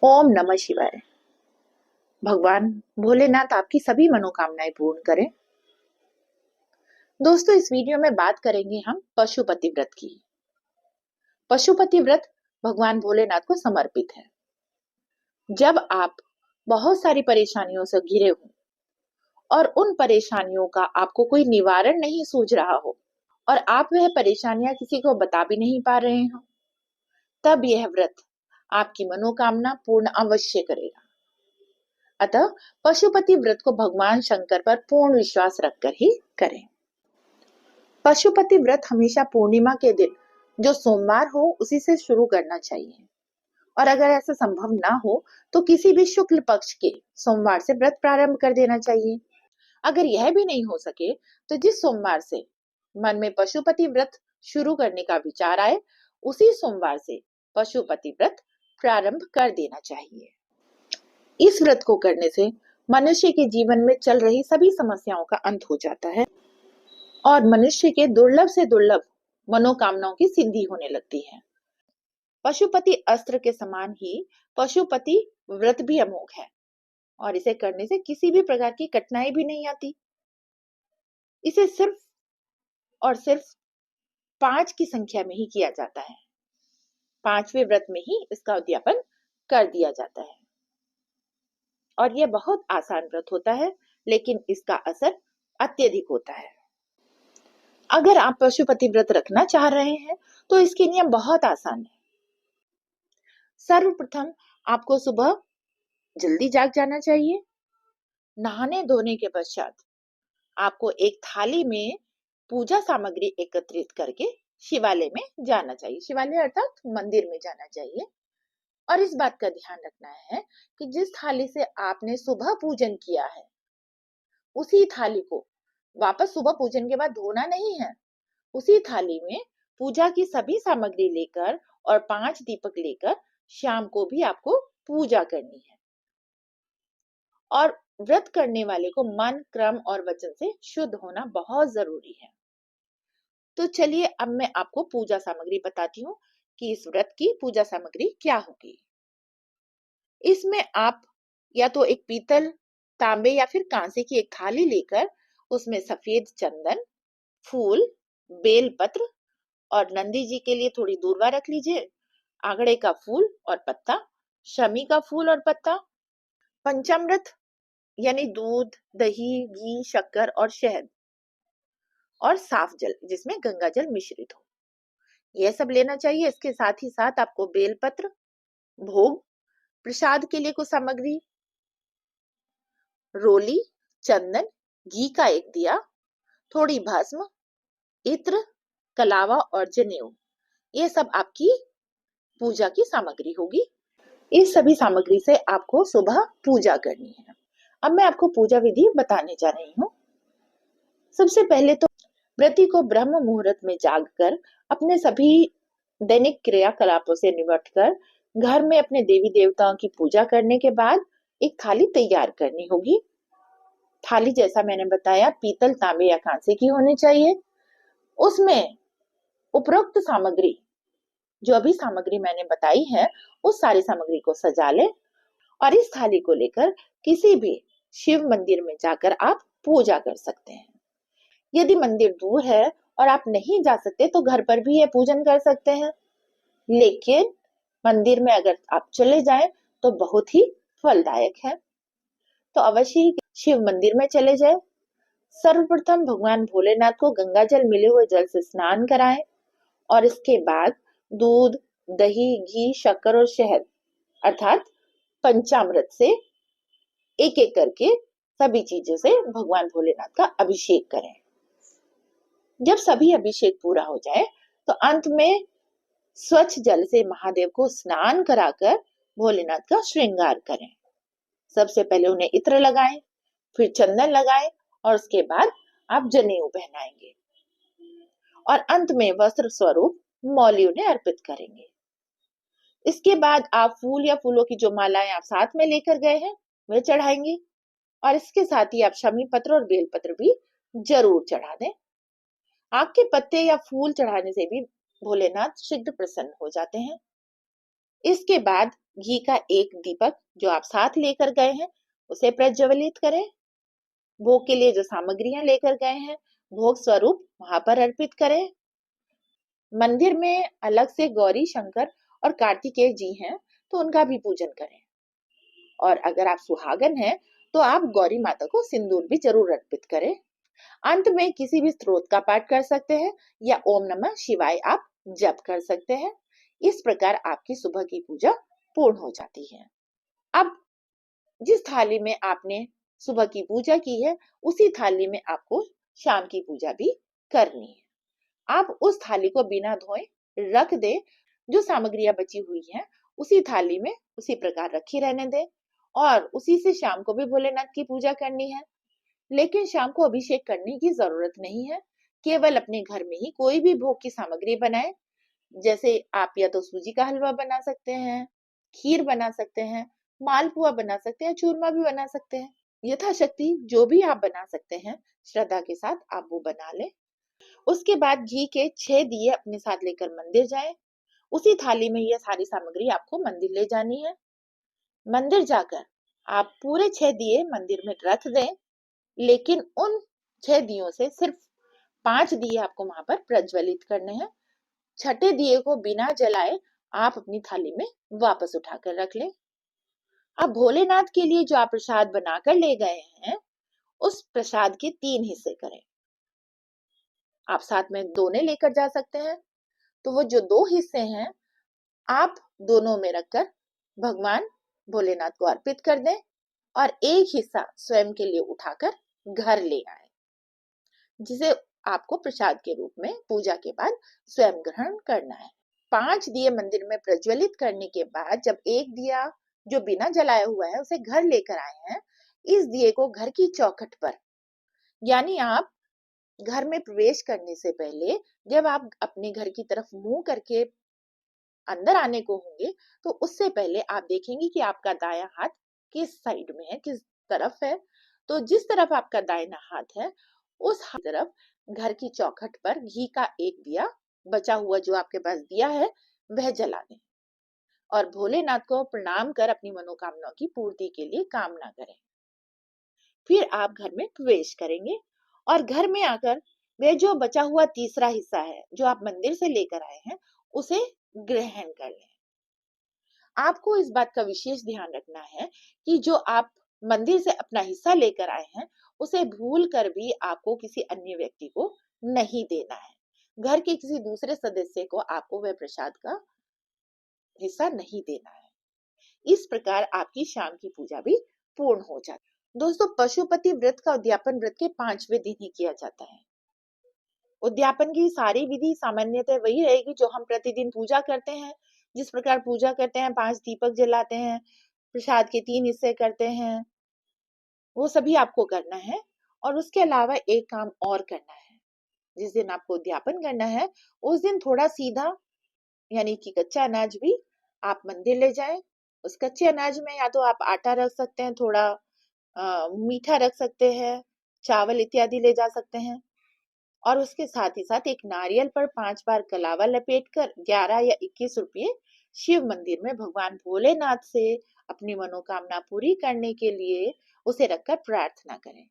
ओम नमः शिवाय। भगवान भोलेनाथ आपकी सभी मनोकामनाएं पूर्ण करें। दोस्तों, इस वीडियो में बात करेंगे हम पशुपति व्रत की। पशुपति व्रत भगवान भोलेनाथ को समर्पित है। जब आप बहुत सारी परेशानियों से घिरे हो और उन परेशानियों का आपको कोई निवारण नहीं सूझ रहा हो और आप वह परेशानियां किसी को बता भी नहीं पा रहे हो, तब यह व्रत आपकी मनोकामना पूर्ण अवश्य करेगा। अतः पशुपति व्रत को भगवान शंकर पर पूर्ण विश्वास रखकर ही करें। पशुपति व्रत हमेशा पूर्णिमा के दिन जो सोमवार हो उसी से शुरू करना चाहिए, और अगर ऐसा संभव ना हो तो किसी भी शुक्ल पक्ष के सोमवार से व्रत प्रारंभ कर देना चाहिए। अगर यह भी नहीं हो सके तो जिस सोमवार से मन में पशुपति व्रत शुरू करने का विचार आए, उसी सोमवार से पशुपति व्रत प्रारंभ कर देना चाहिए। इस व्रत को करने से मनुष्य के जीवन में चल रही सभी समस्याओं का अंत हो जाता है और मनुष्य के दुर्लभ से दुर्लभ मनोकामनाओं की सिद्धि होने लगती है। पशुपति अस्त्र के समान ही पशुपति व्रत भी अमोघ है और इसे करने से किसी भी प्रकार की कठिनाई भी नहीं आती। इसे सिर्फ और सिर्फ 5 की संख्या में ही किया जाता है। 5वें व्रत में ही इसका उद्यापन कर दिया जाता है और यह बहुत आसान व्रत होता है, लेकिन इसका असर अत्यधिक होता है। अगर आप पशुपति व्रत रखना चाह रहे हैं तो इसके नियम बहुत आसान है। सर्वप्रथम आपको सुबह जल्दी जाग जाना चाहिए। नहाने धोने के पश्चात आपको एक थाली में पूजा सामग्री एकत्रित करके शिवालय में जाना चाहिए। शिवालय अर्थात मंदिर में जाना चाहिए। और इस बात का ध्यान रखना है कि जिस थाली से आपने सुबह पूजन किया है, उसी थाली को वापस सुबह पूजन के बाद धोना नहीं है। उसी थाली में पूजा की सभी सामग्री लेकर और 5 दीपक लेकर शाम को भी आपको पूजा करनी है। और व्रत करने वाले को मन, क्रम और वचन से शुद्ध होना बहुत जरूरी है। तो चलिए अब मैं आपको पूजा सामग्री बताती हूँ कि इस व्रत की पूजा सामग्री क्या होगी। इसमें आप या तो एक पीतल, तांबे या फिर कांसे की एक थाली लेकर उसमें सफेद चंदन, फूल, बेलपत्र और नंदी जी के लिए थोड़ी दूर्वा रख लीजिए, आंगड़े का फूल और पत्ता, शमी का फूल और पत्ता, पंचामृत यानी दूध, दही, घी, शक्कर और शहद, और साफ जल जिसमें गंगा जल मिश्रित हो, यह सब लेना चाहिए। इसके साथ ही साथ आपको बेलपत्र, भोग, प्रसाद के लिए कुछ सामग्री, रोली, चंदन, घी का एक दिया, थोड़ी भस्म, इत्र, कलावा और जनेऊ, ये सब आपकी पूजा की सामग्री होगी। इस सभी सामग्री से आपको सुबह पूजा करनी है। अब मैं आपको पूजा विधि बताने जा रही हूँ। सबसे पहले तो व्रती को ब्रह्म मुहूर्त में जागकर अपने सभी दैनिक क्रियाकलापों से निवट कर घर में अपने देवी देवताओं की पूजा करने के बाद एक थाली तैयार करनी होगी। थाली जैसा मैंने बताया पीतल, तांबे या कांसे की होनी चाहिए। उसमें उपरोक्त सामग्री, जो अभी सामग्री मैंने बताई है, उस सारी सामग्री को सजा ले और इस थाली को लेकर किसी भी शिव मंदिर में जाकर आप पूजा कर सकते हैं। यदि मंदिर दूर है और आप नहीं जा सकते तो घर पर भी ये पूजन कर सकते हैं, लेकिन मंदिर में अगर आप चले जाएं तो बहुत ही फलदायक है। तो अवश्य ही शिव मंदिर में चले जाएं। सर्वप्रथम भगवान भोलेनाथ को गंगा जल मिले हुए जल से स्नान कराएं और इसके बाद दूध, दही, घी, शक्कर और शहद अर्थात पंचामृत से एक एक करके सभी चीजों से भगवान भोलेनाथ का अभिषेक करें। जब सभी अभिषेक पूरा हो जाए तो अंत में स्वच्छ जल से महादेव को स्नान कराकर भोलेनाथ का श्रृंगार करें। सबसे पहले उन्हें इत्र लगाएं, फिर चंदन लगाएं और उसके बाद आप जनेऊ पहनाएंगे और अंत में वस्त्र स्वरूप मौली उन्हें अर्पित करेंगे। इसके बाद आप फूल या फूलों की जो मालाएं आप साथ में लेकर गए हैं वे चढ़ाएंगे और इसके साथ ही आप शमी पत्र और बेल पत्र भी जरूर चढ़ा दें। आग के पत्ते या फूल चढ़ाने से भी भोलेनाथ शीघ्र प्रसन्न हो जाते हैं। इसके बाद घी का एक दीपक जो आप साथ लेकर गए हैं उसे प्रज्वलित करें। भोग के लिए जो सामग्रियां लेकर गए हैं भोग स्वरूप वहां पर अर्पित करें। मंदिर में अलग से गौरी शंकर और कार्तिकेय जी हैं तो उनका भी पूजन करें। और अगर आप सुहागन हैं तो आप गौरी माता को सिंदूर भी जरूर अर्पित करें। अंत में किसी भी स्त्रोत का पाठ कर सकते हैं या ओम नमः शिवाय आप जप कर सकते हैं। इस प्रकार आपकी सुबह की पूजा पूर्ण हो जाती है। अब जिस थाली में आपने सुबह की पूजा की है उसी थाली में आपको शाम की पूजा भी करनी है। आप उस थाली को बिना धोए रख दें। जो सामग्रियां बची हुई हैं उसी थाली में उसी प्रकार रखी रहने दें और उसी से शाम को भी भोलेनाथ की पूजा करनी है। लेकिन शाम को अभिषेक करने की जरूरत नहीं है। केवल अपने घर में ही कोई भी भोग की सामग्री बनाए। जैसे आप या तो सूजी का हलवा बना सकते हैं, खीर बना सकते हैं, मालपुआ बना सकते हैं, चूरमा भी बना सकते हैं। यथाशक्ति जो भी आप बना सकते हैं श्रद्धा के साथ आप वो बना लें। उसके बाद घी के 6 दिए अपने साथ लेकर मंदिर जाएं। उसी थाली में यह सारी सामग्री आपको मंदिर ले जानी है। मंदिर जाकर आप पूरे 6 दिए मंदिर में रख दें। लेकिन उन 6 दियों से सिर्फ 5 दिए आपको वहां पर प्रज्वलित करने हैं। छठे दिए को बिना जलाए आप अपनी थाली में वापस उठाकर रख लें। अब भोलेनाथ के लिए जो आप प्रसाद बनाकर ले गए हैं उस प्रसाद के 3 हिस्से करें। आप साथ में दोने लेकर जा सकते हैं तो वो जो 2 हिस्से हैं आप दोनों में रखकर भगवान भोलेनाथ को अर्पित कर दें और एक हिस्सा स्वयं के लिए उठाकर घर ले आए, जिसे आपको प्रसाद के रूप में पूजा के बाद स्वयं ग्रहण करना है। 5 दिए मंदिर में प्रज्वलित करने के बाद जब एक दिया जो बिना जलाया हुआ है उसे घर लेकर आए हैं, इस दिए को घर की चौखट पर, यानी आप घर में प्रवेश करने से पहले जब आप अपने घर की तरफ मुंह करके अंदर आने को होंगे तो उससे पहले आप देखेंगे कि आपका दायां हाथ किस साइड में है, किस तरफ है। तो जिस तरफ आपका दाहिना हाथ है उस तरफ घर की चौखट पर घी का एक दिया बचा हुआ जो आपके पास दिया है वह जला दें और भोलेनाथ को प्रणाम कर अपनी मनोकामनाओं की पूर्ति के लिए कामना करें। फिर आप घर में प्रवेश करेंगे और घर में आकर वह जो बचा हुआ तीसरा हिस्सा है जो आप मंदिर से लेकर आए हैं उसे ग्रहण कर लें। आपको इस बात का विशेष ध्यान रखना है कि जो आप मंदिर से अपना हिस्सा लेकर आए हैं उसे भूल कर भी आपको किसी अन्य व्यक्ति को नहीं देना है। घर के किसी दूसरे सदस्य को आपको वह प्रसाद का हिस्सा नहीं देना है। इस प्रकार आपकी शाम की पूजा भी पूर्ण हो जाती है। दोस्तों, पशुपति व्रत का उद्यापन व्रत के 5वें दिन ही किया जाता है। उद्यापन की सारी विधि सामान्यतः वही रहेगी जो हम प्रतिदिन पूजा करते हैं। जिस प्रकार पूजा करते हैं, 5 दीपक जलाते हैं, प्रसाद के 3 हिस्से करते हैं, वो सभी आपको करना है। और उसके अलावा एक काम और करना है। जिस दिन आपको उद्यापन करना है उस दिन थोड़ा सीधा यानी कि कच्चा अनाज भी आप मंदिर ले जाएं। उस कच्चे अनाज में या तो आप आटा रख सकते हैं, थोड़ा मीठा रख सकते हैं, चावल इत्यादि ले जा सकते हैं। और उसके साथ ही साथ एक नारियल पर 5 बार कलावा लपेटकर 11 या 21 रुपये शिव मंदिर में भगवान भोलेनाथ से अपनी मनोकामना पूरी करने के लिए उसे रखकर प्रार्थना करें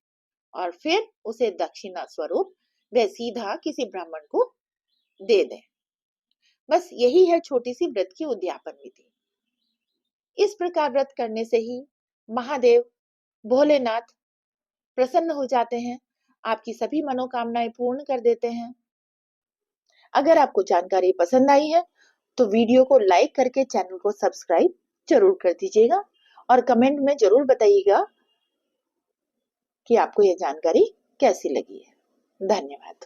और फिर उसे दक्षिणा स्वरूप वह सीधा किसी ब्राह्मण को दे दें। बस यही है छोटी सी व्रत की उद्यापन विधि। इस प्रकार व्रत करने से ही महादेव भोलेनाथ प्रसन्न हो जाते हैं, आपकी सभी मनोकामनाएं पूर्ण कर देते हैं। अगर आपको जानकारी पसंद आई है तो वीडियो को लाइक करके चैनल को सब्सक्राइब जरूर कर दीजिएगा और कमेंट में जरूर बताइएगा कि आपको यह जानकारी कैसी लगी है। धन्यवाद।